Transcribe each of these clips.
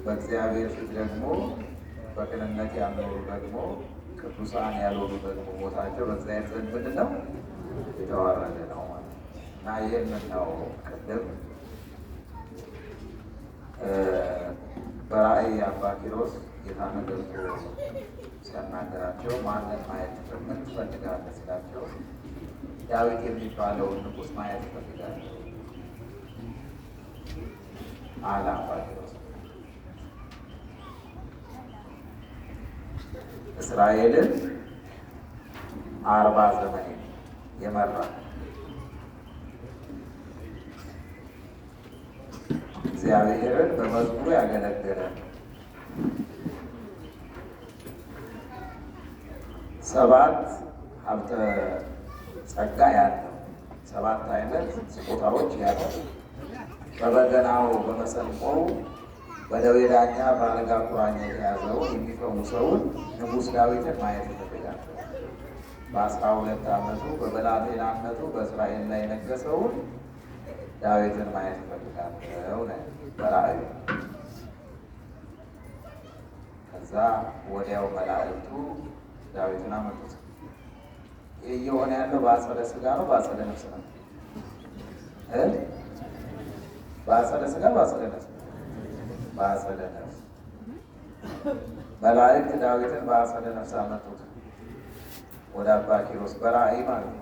በእግዚአብሔር ፊት ደግሞ በቅንነት ያልኖሩ ደግሞ ቅዱሳን ያልሆኑ ደግሞ ሞታቸው በእግዚአብሔር ዘንድ ምንድን ነው? የተዋረደ ነው ማለት ነው። እና ይህንን ነው ቅድም በራእይ አባ ኪሮስ ጌታን ገልጦ ሲያናገራቸው ማንን ማየት ምን ትፈልጋለህ ሲላቸው ዳዊት የሚባለውን ንጉሥ ማየት እፈልጋለሁ አለ አባ ኪሮስ። እስራኤልን 40 ዘመን የመራ እግዚአብሔርን በመዝሙሩ ያገለገለ 7 ሀብተ ጸጋ ያለው 7 አይነት ስጦታዎች ያለው በበገናው በመሰንቆው በደዌ ዳኛ በአልጋ ቁራኛ የተያዘውን የሚፈውሰውን ንጉሥ ዳዊትን ማየት ይፈልጋል። በ12 ዓመቱ በብላቴናነቱ በእስራኤል ላይ የነገሰውን ዳዊትን ማየት ይፈልጋለሁ በራእዩ። ከዛ ወዲያው መላእክቱ ዳዊትን አመጡት። ይህ እየሆነ ያለው በአጸደ ሥጋ ነው በአጸደ ነፍስ ነው? በአጸደ ሥጋ በአጸደ ነፍስ? በአጸደ ነፍስ። መላእክት ዳዊትን በአጸደ ነፍስ አመጡት ወደ አባ ኪሮስ በራእይ ማለት ነው።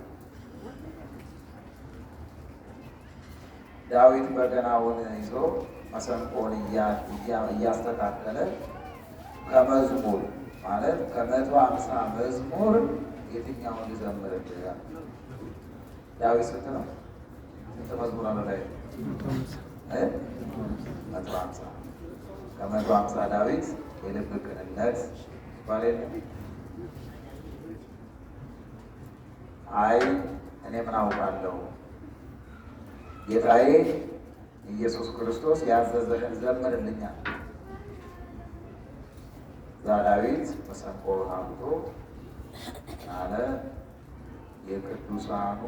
ዳዊት በገናውን ይዞ መሰንቆን እያስተካከለ ከመዝሙር ማለት 150 መዝሙር የትኛውን ልዘምርልህ? ዳዊት ስንት ነው? ስንት መዝሙር አለ ላይ? 150 ከ150 ዳዊት የልብ ቅንነት ይባል የለም? አይ እኔ ምን አውቃለሁ ጌታዬ ኢየሱስ ክርስቶስ ያዘዘህን ዘምርልኛል። እዛ ዳዊት መሰንቆ አምጥቶ አለ የቅዱሳኑ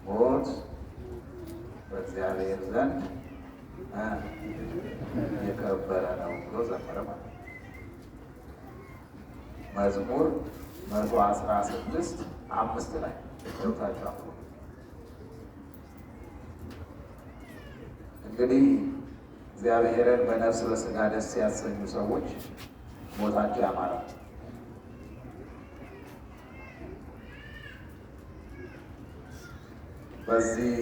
ሞት በእግዚአብሔር ዘንድ የከበረ ነው ብሎ ዘመረ ማለት ነው። መዝሙር 116 5 ላይ ገብታችሁ እንግዲህ እግዚአብሔርን በነፍስ በሥጋ ደስ ያሰኙ ሰዎች ሞታቸው ያማረ። በዚህ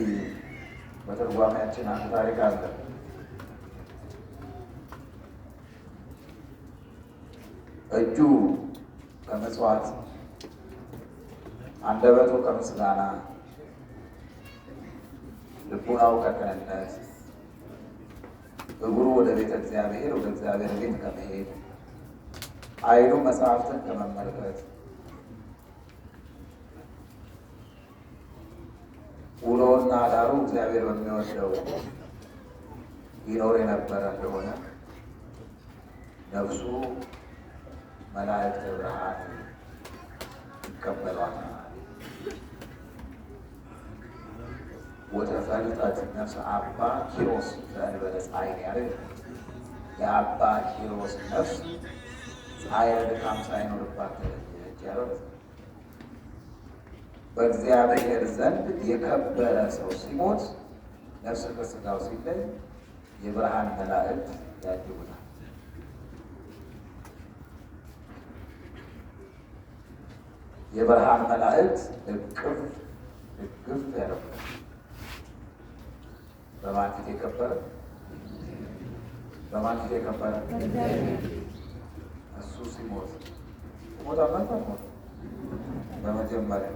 በትርጓሜያችን አንድ ታሪክ አለ። እጁ ከምጽዋት አንደበቱ ከምስጋና ልቡናው ከቅንነት እግሩ ወደ ቤተ እግዚአብሔር ወደ እግዚአብሔር ቤት ከመሄድ ዓይኑ መጽሐፍትን ከመመልከት ውሎና ዳሩ እግዚአብሔር በሚወደው ይኖር የነበረ እንደሆነ ነፍሱ መላእክተ ብርሃን ይቀበሏታል። ወተፈልጠት ነፍሰ አባ ኪሮስ ዘእንበለ ፀሐይ ያለ የአባ ኪሮስ ነፍስ ፀሐይ ድካም ሳይኖርባት ተለየች ያለው በእግዚአብሔር ዘንድ የከበረ ሰው ሲሞት ነፍስ ከሥጋው ሲለይ የብርሃን መላእክት ያጅቡታል። የብርሃን መላእክት እቅፍ ያደርጉታል። በማን ፊት የከበረ? በማን ፊት የከበረ? እሱ ሲሞት ሞታላችሁ አልሞት? በመጀመሪያ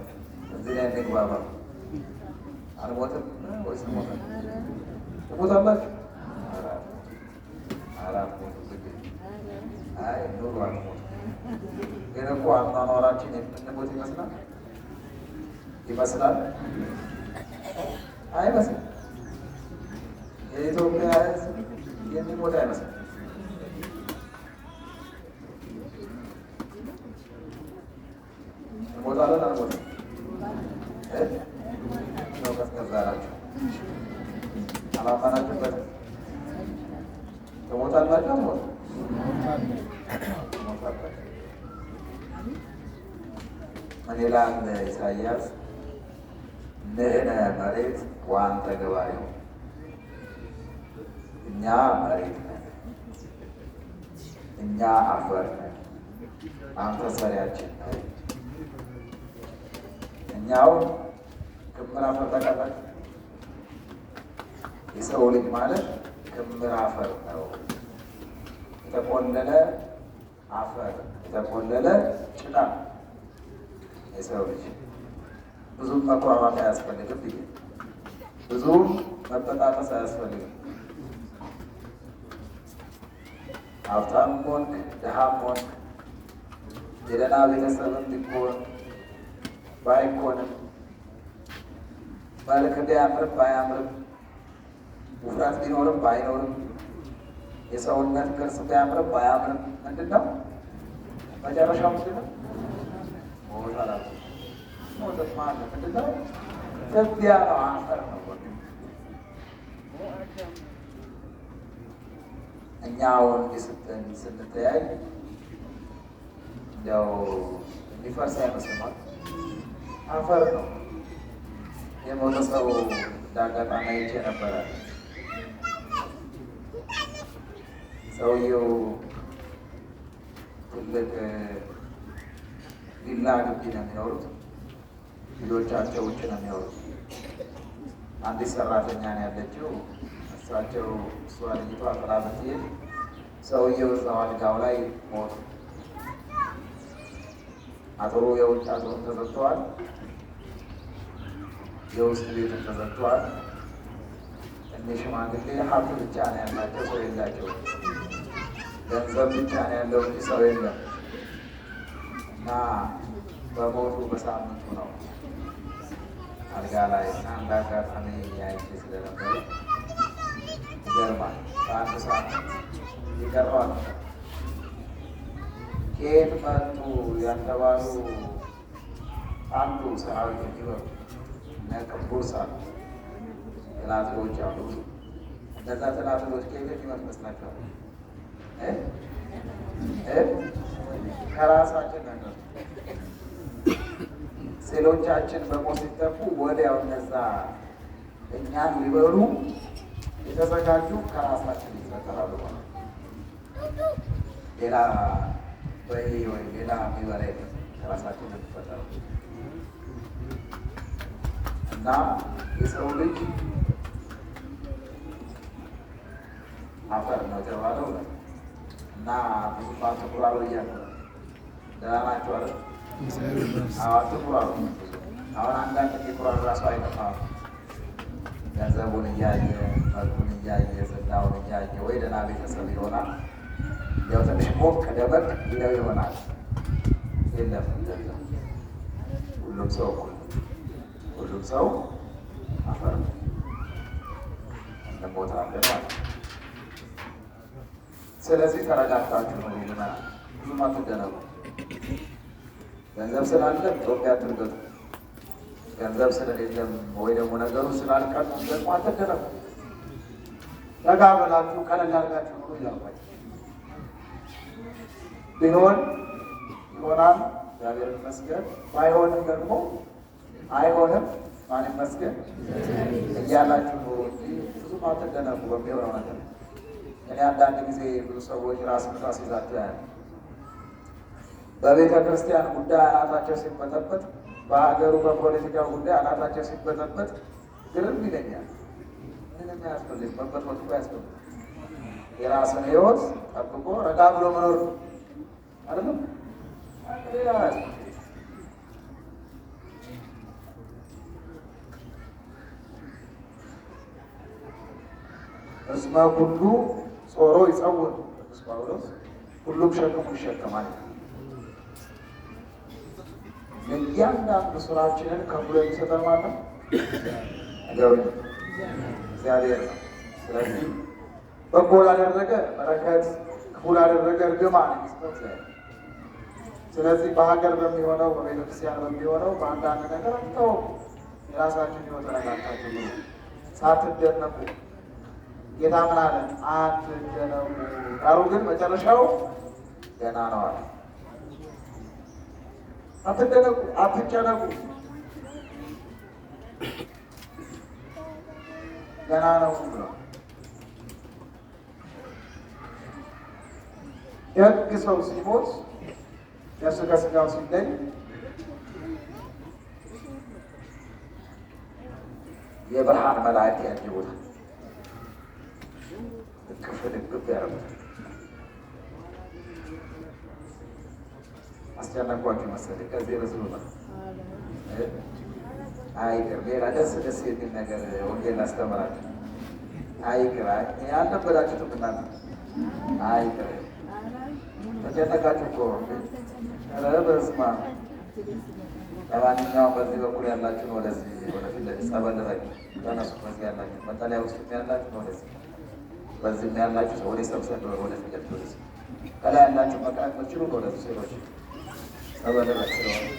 እዚህ ላይ እንግባባ። አልሞትም ወይስ ሞተ? ሞታላችሁ? አራት ሞት አይ ኑሮ አልሞት። ግን እኮ አኗኗራችን የምንሞት ይመስላል አይመስልም? የኢትዮጵያ ሕዝብ የሚሞት አይመስልም። ሞታለን አልሞትም ነው ቀዝቀዝ አላችሁ አላማናችሁበትም። ትሞታላችሁ። ምን ይላል ኢሳይያስ? ንሕነ መሬት ወአንተ ገባሬው፣ እኛ መሬት ነን፣ እኛ አፈር ነን፣ አንተ ሰሪያችን ነህ። እኛው ክምር አፈር ታውቃላችሁ? የሰው ልጅ ማለት ክምር አፈር ነው። የተቆለለ አፈር፣ የተቆለለ ጭቃ። የሰው ልጅ ብዙም መኩራራት አያስፈልግም ብዬ፣ ብዙም መበጣጠስ አያስፈልግም። ሀብታም ሆንክ ድሃም ሆንክ የደህና ቤተሰብም ቢሆን ባይኮንም፣ መልክ ቢያምርም ባያምርም፣ ውፍረት ቢኖርም ባይኖርም፣ የሰውነት ቅርጽ ቢያምርም ባያምርም፣ ምንድን ነው መጨረሻው? ምንድን ነው? ሞት አላቸው። ሞት ማለት ምንድን ነው? ትቢያ ነው፣ አፈር ነው። እኛ አሁን ስንተያይ እንዲያው የሚፈርስ አይመስልም። አፈር ነው። የሞተ ሰው እንዳጋጣሚ አይቼ ነበረ። ሰውየው ትልቅ ቪላ ግቢ ነው የሚኖሩት። ልጆቻቸው ውጭ ነው የሚኖሩት። አንዲት ሰራተኛ ነው ያለችው። እሳቸው እሷ ልጅቷ ጥላ ብትሄድ ሰውየው እዛው አልጋው ላይ ሞቱ። አጥሩ የውጭ አጥሩን ተዘግተዋል፣ የውስጥ ቤቱን ተዘግተዋል። እኒህ ሽማግሌ ሀብት ብቻ ነው ያላቸው፣ ሰው የላቸው። ገንዘብ ብቻ ነው ያለው እንጂ ሰው የለም። እና በሞቱ በሳምንቱ ነው አልጋ ላይ እና እንደ አጋጣሚ ያይቼ ስለነበረ ይገርማል። በአንድ ሳምንት ይቀረዋል። ከየት መጡ ያልተባሉ አንዱ ሰራዊት የሚወሩ እነ ቅቡር ሳሉ ትናትሎች አሉ። እነዛ ትናትሎች ከየት የሚመጡ ይመስላችኋል? ከራሳችን ነገር ሴሎቻችን በሞት ሲጠፉ ወዲያው እነዛ እኛን ሊበሉ የተዘጋጁ ከራሳችን ይፈጠራሉ። ሌላ ወይ ሌላ የሚበላ የለም፣ ከራሳችን የሚፈጠሩ እና የሰው ልጅ አፈር ነው የተባለው እና ብዙ አትኩራሩ እያለ ደህና ናቸው አለ። አትኩራሩ። አሁን አንዳንድ የኩራሩ ራሱ አይጠፋም። ገንዘቡን እያየ መልኩን እያየ ዝናውን እያየ ወይ ደህና ቤተሰብ ይሆናል፣ ያው ትንሽ ሞቅ ደመቅ ይለው ይሆናል። የለም እንደዛ። ሁሉም ሰው እኩል፣ ሁሉም ሰው አፈር እንሞታለን ማለት ነው። ስለዚህ ተረጋግታችሁ ነው ይሉናል። ብዙም አትደነቁ። ገንዘብ ስላለ ኢትዮጵያ አትርገጡ። ገንዘብ ስለሌለም ወይ ደግሞ ነገሩ ስላልቀጡ ደግሞ አትደነቁ። ረጋ ብላችሁ ቀለል አድርጋችሁ ኑሩ እያልኳችሁ ቢሆን ይሆናል፣ እግዚአብሔር ይመስገን። ባይሆንም ደግሞ አይሆንም፣ ማን ይመስገን እያላችሁ ኑሩ እንጂ ብዙም አትደነቁ በሚሆነው ነገር። እኔ አንዳንድ ጊዜ ብዙ ሰዎች ራስ ምታት ይዛቸው ያለ በቤተ ክርስቲያን ጉዳይ አናታቸው ሲበጠበጥ፣ በሀገሩ በፖለቲካ ጉዳይ አናታቸው ሲበጠበጥ ግርም ይለኛል። ምንም አያስፈልግ፣ መበጥበጡ አያስፈልግ። የራስን ሕይወት ጠብቆ ረጋ ብሎ መኖር አይደለም። እስመ ኩሉ ጾሮ ይጸውር ቅዱስ ጳውሎስ፣ ሁሉም ሸክሙ ይሸከማል። እያንዳንዱ ስራችንን ከፍሎ የሚሰጠን ማለት ነገሩ እግዚአብሔር ነው። ስለዚህ በጎ ላደረገ በረከት፣ ክፉ ላደረገ እርግማን ይስጠው። ስለዚህ በሀገር በሚሆነው በቤተክርስቲያን በሚሆነው በአንዳንድ ነገር ተው፣ የራሳችን ህይወት ተረጋግታችሁ ሳትደነቁ ጌታ ምን አለ? አትደነቁ፣ ዳሩ ግን መጨረሻው ገና ነው አለ። አትደነቁ፣ አትጨነቁ፣ ገና ነው ብሎ የሕግ ሰው ሲሞት ነፍሱ ከሥጋው ሲለይ የብርሃን መላእክት ያጅቡታል፣ እቅፍ ድግፍ ያደርጉታል። አስጨነቋችሁ መሰለኝ። ከዚህ ርዕስ ነው አይቅር። ሌላ ደስ የሚል ነገር ወንጌል አስተምራለሁ። አይቅር አልነበራችሁትም እናንተ። አይቅር ተጨነቃችሁ እኮ በስመ አብ። ለማንኛውም በዚህ በኩል ያላችሁን ወደዚህ ወደፊት ለዚህ ጸበል ላይ ተነሱ። በዚህ ያላችሁ መጠለያ ውስጥ ያላችሁ ወደዚህ፣ በዚህም ያላችሁ ሰው ወደ ሰብሰብ ወደፊት ወደዚህ፣ ከላይ ያላችሁ መቅረት የምትችሉ ወደዚህ ሴሮች ጸበል ላይ ስለሆነ